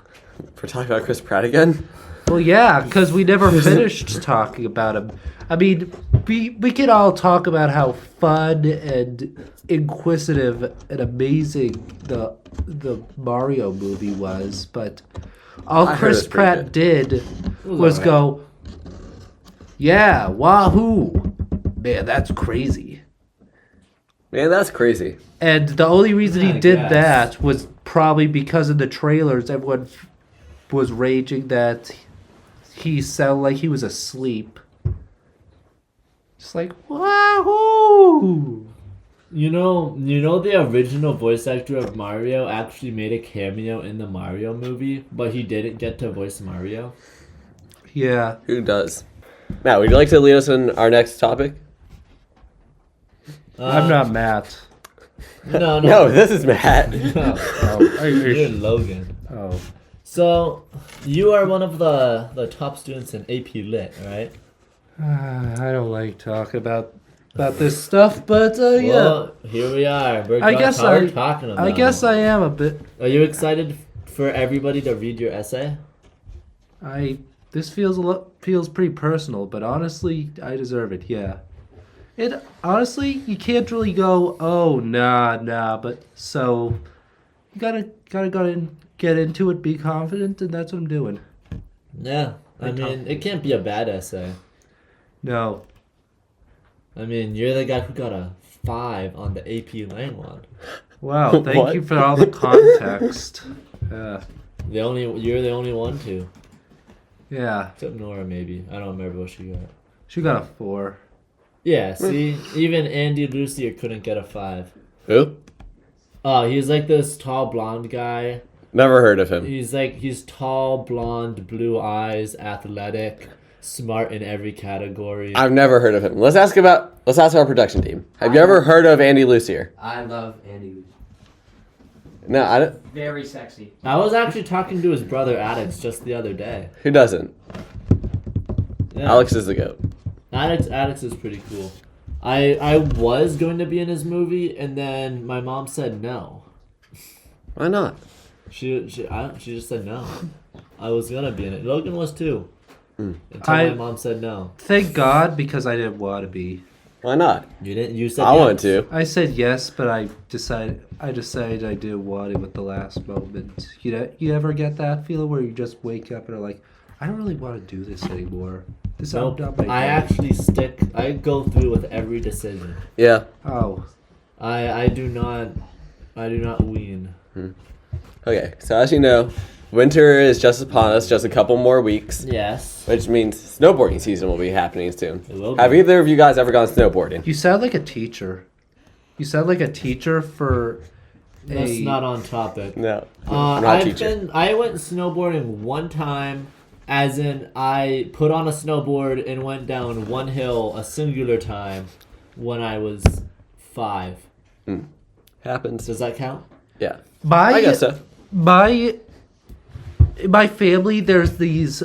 Speaker 1: We're talking about Chris Pratt again?
Speaker 2: Well, yeah, because we never finished talking about him. I mean, we could all talk about how fun and inquisitive and amazing the Mario movie was, but all
Speaker 1: I heard
Speaker 2: Chris
Speaker 1: it was pretty
Speaker 2: Pratt did was
Speaker 3: alright.
Speaker 2: go, "Yeah, wahoo, man, that's crazy."
Speaker 1: Man, that's crazy.
Speaker 2: And the only reason he
Speaker 3: I
Speaker 2: did
Speaker 3: guess.
Speaker 2: that was probably because in the trailers everyone was raging that he sounded like he was asleep. Just like, wahoo!
Speaker 3: You know the original voice actor of Mario actually made a cameo in the Mario movie, but he didn't get to voice Mario.
Speaker 2: Yeah.
Speaker 1: Who does? Matt, would you like to lead us in our next topic?
Speaker 2: I'm not Matt.
Speaker 3: No,
Speaker 1: No, this is Matt.
Speaker 3: no.
Speaker 2: Oh,
Speaker 3: You're Logan.
Speaker 2: oh.
Speaker 3: So, you are one of the top students in AP Lit, right?
Speaker 2: I don't like talking about this stuff, but yeah.
Speaker 3: Well, here we are.
Speaker 2: I guess
Speaker 3: talking about
Speaker 2: I guess
Speaker 3: it.
Speaker 2: I am a bit.
Speaker 3: Are you excited for everybody to read your essay?
Speaker 2: This feels pretty personal, but honestly, I deserve it. Yeah. It honestly, you can't really go, oh nah, but so you gotta go in, get into it, be confident, and that's what I'm doing.
Speaker 3: Yeah. I mean, it can't be a bad essay.
Speaker 2: No.
Speaker 3: I mean, you're the guy who got a 5 on the AP Lang one.
Speaker 2: Wow, thank
Speaker 1: What?
Speaker 2: you for all the context.
Speaker 3: You're the only one to.
Speaker 2: Yeah,
Speaker 3: Except Nora, maybe. I don't remember what she got.
Speaker 2: she got a 4.
Speaker 3: Yeah, see? Even Andy Lucier couldn't get a 5.
Speaker 1: Who?
Speaker 3: Oh, he's like this tall blonde guy.
Speaker 1: Never heard of him.
Speaker 3: He's tall, blonde, blue eyes, athletic. smart in every category.
Speaker 1: I've never heard of him. Let's ask our production team. Have you ever heard of Andy Lucier?
Speaker 4: I love Andy.
Speaker 1: No, I don't.
Speaker 4: Very sexy.
Speaker 3: I was actually talking to his brother Alex just the other day.
Speaker 1: Who doesn't?
Speaker 3: Yeah.
Speaker 1: Alex is the goat.
Speaker 3: Alex is pretty cool. I was going to be in his movie, and then my mom said no.
Speaker 1: Why not?
Speaker 3: She just said no. I was gonna be in it. Logan was too. Until my mom said no.
Speaker 2: Thank God, because I didn't want to be.
Speaker 1: Why not?
Speaker 3: You didn't. You said
Speaker 1: I
Speaker 3: yes.
Speaker 1: wanted to.
Speaker 2: I said yes, but I decided I didn't want it at the last moment. You ever get that feeling where you just wake up and are like, I don't really want to do this anymore. This
Speaker 3: Nope.
Speaker 2: not my
Speaker 3: I
Speaker 2: day."
Speaker 3: actually stick. I go through with every decision.
Speaker 1: Yeah.
Speaker 2: Oh,
Speaker 3: I do not wean.
Speaker 1: Okay, so as you know, winter is just upon us, just a couple more weeks,
Speaker 3: Yes.
Speaker 1: which means snowboarding season will be happening soon.
Speaker 3: It will be.
Speaker 1: Have either of you guys ever gone snowboarding?
Speaker 2: you sound like a teacher. You sound like a teacher for.
Speaker 3: That's not on topic.
Speaker 1: No. I'm not a teacher.
Speaker 3: I went snowboarding one time, as in I put on a snowboard and went down one hill a singular time when I was 5.
Speaker 1: Happens.
Speaker 3: Does that count?
Speaker 1: Yeah.
Speaker 2: My,
Speaker 1: I guess so.
Speaker 2: My family, there's this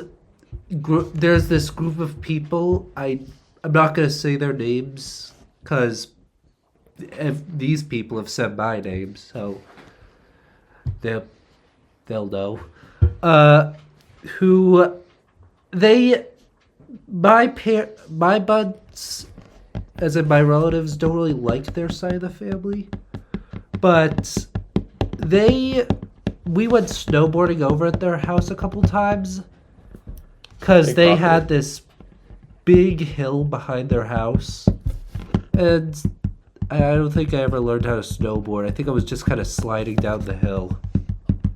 Speaker 2: group of people. I'm not gonna say their names because these people have said my name, so they'll know. My buds, as in my relatives, don't really like their side of the family, but we went snowboarding over at their house a couple times because
Speaker 1: Big
Speaker 2: they
Speaker 1: property.
Speaker 2: had this big hill behind their house, and I don't think I ever learned how to snowboard. I think I was just kind of sliding down the hill.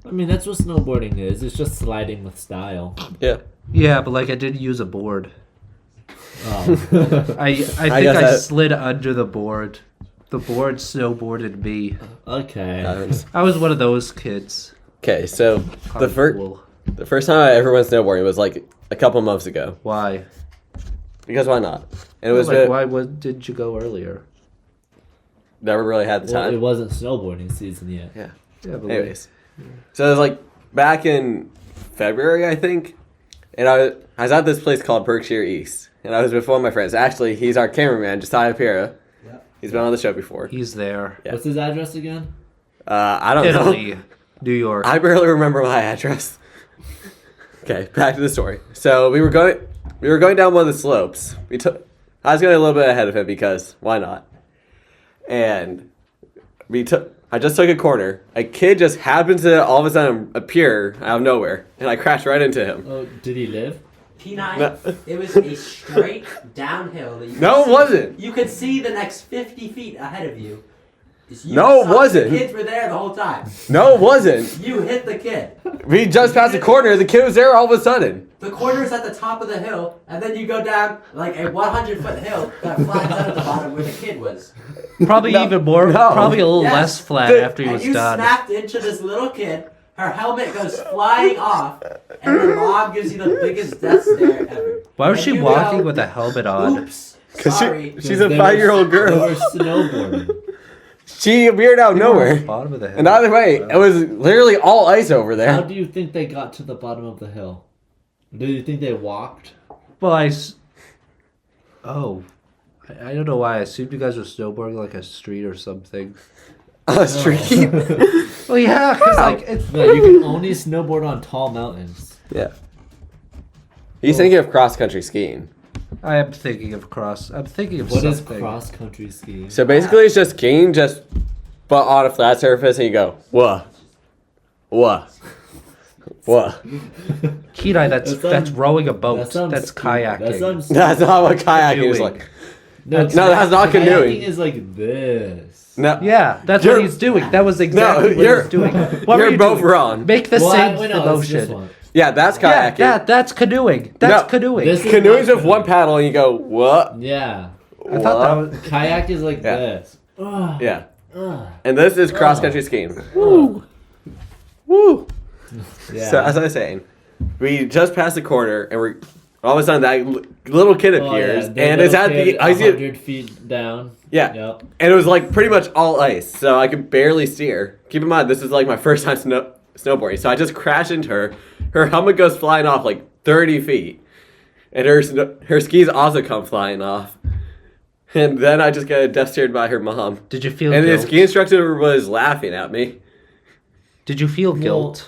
Speaker 3: I mean, that's what snowboarding is. It's just sliding with style.
Speaker 1: Yeah.
Speaker 2: Yeah, but like I didn't use a board.
Speaker 3: Oh.
Speaker 2: I think
Speaker 1: guess
Speaker 2: I
Speaker 1: that-
Speaker 2: slid under the board. The board snowboarded me.
Speaker 3: Okay.
Speaker 2: I was one of those kids.
Speaker 1: Okay, so
Speaker 2: Cool.
Speaker 1: the first time I ever went snowboarding was like a couple months ago.
Speaker 2: Why?
Speaker 1: Because why not? And it was
Speaker 2: Didn't you go earlier?
Speaker 1: never really had the
Speaker 3: Well,
Speaker 1: time.
Speaker 3: it wasn't snowboarding season yet.
Speaker 1: Yeah.
Speaker 2: Yeah, but
Speaker 1: Anyways, so it was like back in February, I think, and I was at this place called Berkshire East, and I was with one of my friends. Actually, he's our cameraman, Josiah Pira.
Speaker 4: Yep.
Speaker 1: He's been on the show before.
Speaker 2: he's there.
Speaker 1: Yeah.
Speaker 3: What's his address again?
Speaker 1: I don't know.
Speaker 2: Italy, New York.
Speaker 1: I barely remember my address. Okay, back to the story. So we were going down one of the slopes. I was going a little bit ahead of him because why not? And I just took a corner. A kid just happened to all of a sudden appear out of nowhere, and I crashed right into him.
Speaker 3: Oh, did he live?
Speaker 4: Kenai,
Speaker 1: No.
Speaker 4: it was a straight downhill. That you
Speaker 1: No,
Speaker 4: could
Speaker 1: it wasn't.
Speaker 4: You could see the next 50 feet ahead of you.
Speaker 1: No, it
Speaker 4: saw
Speaker 1: wasn't.
Speaker 4: The kids were there the whole time.
Speaker 1: No, it wasn't.
Speaker 4: You hit the kid.
Speaker 1: We just passed a corner. The kid was there all of a sudden.
Speaker 4: The corner is at the top of the hill, and then you go down like a 100-foot hill that flies out at the bottom where the kid was.
Speaker 2: Probably
Speaker 1: No,
Speaker 2: even more.
Speaker 1: no.
Speaker 2: Probably a little
Speaker 4: Yes.
Speaker 2: less flat
Speaker 1: The-
Speaker 2: after he
Speaker 4: And
Speaker 2: was
Speaker 4: you
Speaker 2: done.
Speaker 4: smacked into this little kid. Her helmet goes flying off, and her mom gives you the biggest death stare ever.
Speaker 2: Why was
Speaker 4: And
Speaker 2: she
Speaker 4: you
Speaker 2: walking
Speaker 4: go,
Speaker 2: with a helmet on?
Speaker 4: Oops,
Speaker 1: Because
Speaker 4: sorry.
Speaker 1: she's a
Speaker 3: They were-
Speaker 1: 5-year-old
Speaker 3: They
Speaker 1: girl.
Speaker 3: were snowboarding.
Speaker 1: She appeared out of nowhere.
Speaker 2: Bottom of the hill.
Speaker 1: And either way, it was literally all ice over
Speaker 3: How
Speaker 1: there.
Speaker 3: do you think they got to the bottom of the hill? Do you think they walked?
Speaker 2: Well, I don't know why. I assumed you guys were snowboarding like a street or something.
Speaker 1: On a street.
Speaker 2: Well, yeah, because like it's
Speaker 3: No, you can only snowboard on tall mountains.
Speaker 1: Yeah. He's thinking of cross country skiing.
Speaker 2: I am thinking of cross. I'm thinking of
Speaker 3: What is
Speaker 2: something.
Speaker 3: cross country skiing?
Speaker 1: So basically, it's just skiing, but on a flat surface, and you go, whoa, whoa, whoa.
Speaker 2: Kenai, that's
Speaker 3: That sounds-
Speaker 2: rowing a boat.
Speaker 3: That sounds
Speaker 2: That's
Speaker 3: stupid.
Speaker 2: kayaking.
Speaker 3: That sounds
Speaker 1: That's not what kayaking is
Speaker 2: Canoeing.
Speaker 1: like.
Speaker 3: No,
Speaker 1: that's not canoeing.
Speaker 3: Kayaking is like this.
Speaker 1: No.
Speaker 2: Yeah, that's
Speaker 1: You're-
Speaker 2: what he's doing. That was exactly what
Speaker 1: you're-
Speaker 2: he's doing. What were
Speaker 1: You're
Speaker 2: you
Speaker 1: both
Speaker 2: doing?
Speaker 1: wrong.
Speaker 2: Make the
Speaker 3: Well,
Speaker 2: same
Speaker 3: wait, no, it's this
Speaker 2: motion.
Speaker 3: one.
Speaker 1: Yeah, that's
Speaker 2: Yeah,
Speaker 1: kayaking.
Speaker 2: that's canoeing. That's
Speaker 1: No,
Speaker 2: canoeing.
Speaker 3: this is
Speaker 1: Canoeing's
Speaker 3: not
Speaker 1: with one paddle, and you go, what?
Speaker 3: Yeah.
Speaker 2: I thought that was.
Speaker 3: Kayak is like
Speaker 1: Yeah.
Speaker 3: this. Ugh,
Speaker 1: Yeah.
Speaker 3: ugh.
Speaker 1: And this is cross country skiing.
Speaker 2: Woo.
Speaker 1: Woo.
Speaker 3: Yeah.
Speaker 1: So as I was saying, we just passed the corner, and all of a sudden that little kid
Speaker 3: Oh,
Speaker 1: appears,
Speaker 3: yeah, the
Speaker 1: and it's
Speaker 3: little
Speaker 1: at the
Speaker 3: kid
Speaker 1: icy.
Speaker 3: 100 feet down.
Speaker 1: Yeah,
Speaker 3: Yep.
Speaker 1: and it was like pretty much all ice, so I could barely steer. Keep in mind, this is like my first time snowboarding, so I just crash into her. Her helmet goes flying off like 30 feet, and her skis also come flying off. And then I just get death stared by her mom.
Speaker 2: Did you feel
Speaker 1: And the
Speaker 2: guilt?
Speaker 1: ski instructor was laughing at me.
Speaker 2: Did you feel guilt?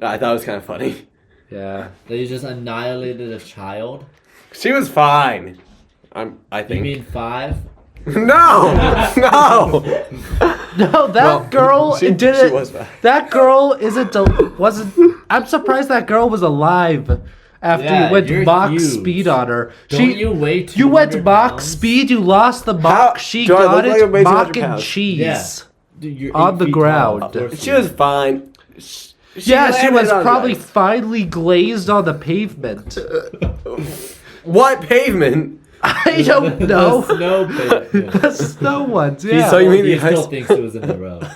Speaker 1: I thought it was kind of funny.
Speaker 2: Yeah.
Speaker 3: That you just annihilated a child?
Speaker 1: She was fine. I
Speaker 3: You
Speaker 1: think.
Speaker 3: mean 5?
Speaker 1: No! No!
Speaker 2: No, that
Speaker 1: Well,
Speaker 2: girl
Speaker 1: she
Speaker 2: didn't.
Speaker 1: was bad.
Speaker 2: That girl wasn't. I'm surprised that girl was alive after
Speaker 3: Yeah,
Speaker 2: you went
Speaker 3: you're
Speaker 2: Mach
Speaker 3: huge.
Speaker 2: speed on her.
Speaker 3: Don't you weigh 200
Speaker 2: You went Mach
Speaker 3: pounds?
Speaker 2: speed. You lost the Mach. She
Speaker 1: do I
Speaker 2: got
Speaker 1: look like I
Speaker 2: it.
Speaker 1: weigh 200
Speaker 2: Mach and
Speaker 1: pounds?
Speaker 2: cheese.
Speaker 3: Yeah. Dude, you're
Speaker 2: On
Speaker 3: 8
Speaker 2: the
Speaker 3: feet
Speaker 2: ground.
Speaker 3: tall, of course
Speaker 1: She
Speaker 3: you
Speaker 1: was
Speaker 3: are.
Speaker 1: fine. She
Speaker 2: Yeah, she
Speaker 1: landed
Speaker 2: was
Speaker 1: on the
Speaker 2: probably
Speaker 1: ice.
Speaker 2: finely glazed on the pavement.
Speaker 1: What pavement?
Speaker 2: I don't
Speaker 3: The
Speaker 2: know.
Speaker 3: snow pavement.
Speaker 2: The snow ones, yeah.
Speaker 1: So you mean
Speaker 3: He
Speaker 1: the ice?
Speaker 3: still thinks it was in the road.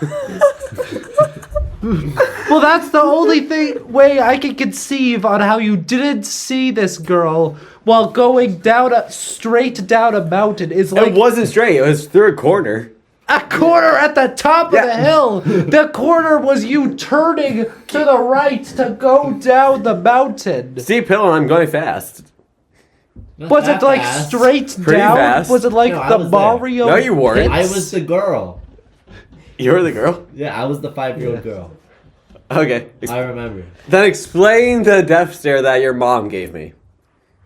Speaker 2: Well, that's the only way I can conceive on how you didn't see this girl while going straight down a mountain is like
Speaker 1: It wasn't straight. It was through a corner.
Speaker 2: a corner at the top of
Speaker 1: Yeah.
Speaker 2: the hill. The corner was you turning to the right to go down the mountain.
Speaker 1: Steep hill, and I'm going fast.
Speaker 3: Not
Speaker 2: Was
Speaker 3: that
Speaker 2: it like
Speaker 3: fast.
Speaker 2: straight
Speaker 1: Pretty
Speaker 2: down?
Speaker 1: fast.
Speaker 2: Was it like
Speaker 3: No, I
Speaker 2: the
Speaker 3: was there.
Speaker 2: Mario?
Speaker 1: No, you weren't.
Speaker 3: I
Speaker 2: hits?
Speaker 3: was the girl.
Speaker 1: You were the girl.
Speaker 3: Yeah, I was the 5-year-old girl.
Speaker 1: Okay.
Speaker 3: I remember.
Speaker 1: Then explain the death stare that your mom gave me.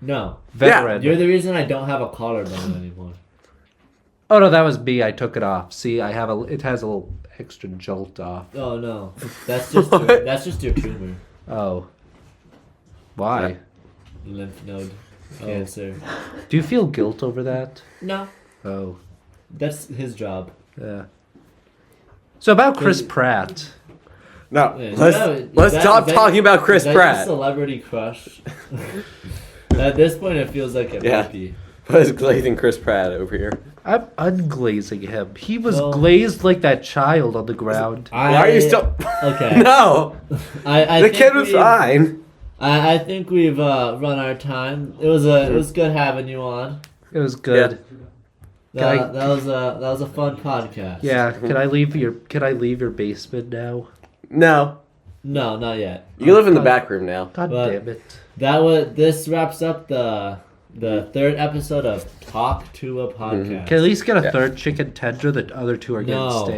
Speaker 3: No.
Speaker 2: Veteran.
Speaker 3: You're the reason I don't have a collarbone anymore.
Speaker 2: Oh no, that was me. I took it off. See, I have it has a little extra jolt off.
Speaker 3: Oh no. That's just your tumor.
Speaker 2: Oh. Why?
Speaker 3: Lymph node cancer.
Speaker 2: Do you feel guilt over that?
Speaker 3: No.
Speaker 2: Oh.
Speaker 3: That's his job.
Speaker 2: Yeah. So about Chris Pratt.
Speaker 1: No,
Speaker 3: Yeah,
Speaker 1: let's
Speaker 3: is
Speaker 1: stop
Speaker 3: that-
Speaker 1: talking about Chris
Speaker 3: is that your
Speaker 1: Pratt.
Speaker 3: celebrity crush. At this point, it feels like a
Speaker 1: Yeah.
Speaker 3: puppy.
Speaker 1: What is glazing Chris Pratt over here?
Speaker 2: I'm unglazing him. He was
Speaker 3: Well-
Speaker 2: glazed like that child on the ground.
Speaker 1: Why are you still?
Speaker 3: Okay.
Speaker 1: No,
Speaker 3: I
Speaker 1: the
Speaker 3: think
Speaker 1: kid was
Speaker 3: we've-
Speaker 1: fine.
Speaker 3: I think we've run our time. It was good having you on.
Speaker 2: It was good.
Speaker 3: That was a fun podcast.
Speaker 2: Yeah. Can I leave your basement now?
Speaker 1: No,
Speaker 3: No, not yet.
Speaker 1: you live in the back room now.
Speaker 2: God
Speaker 3: But-
Speaker 2: damn it.
Speaker 3: This wraps up the third episode of Talk to a Podcast.
Speaker 2: Can I at least get a
Speaker 1: Yeah.
Speaker 2: third chicken tender? The other two are getting
Speaker 3: No.
Speaker 2: stale.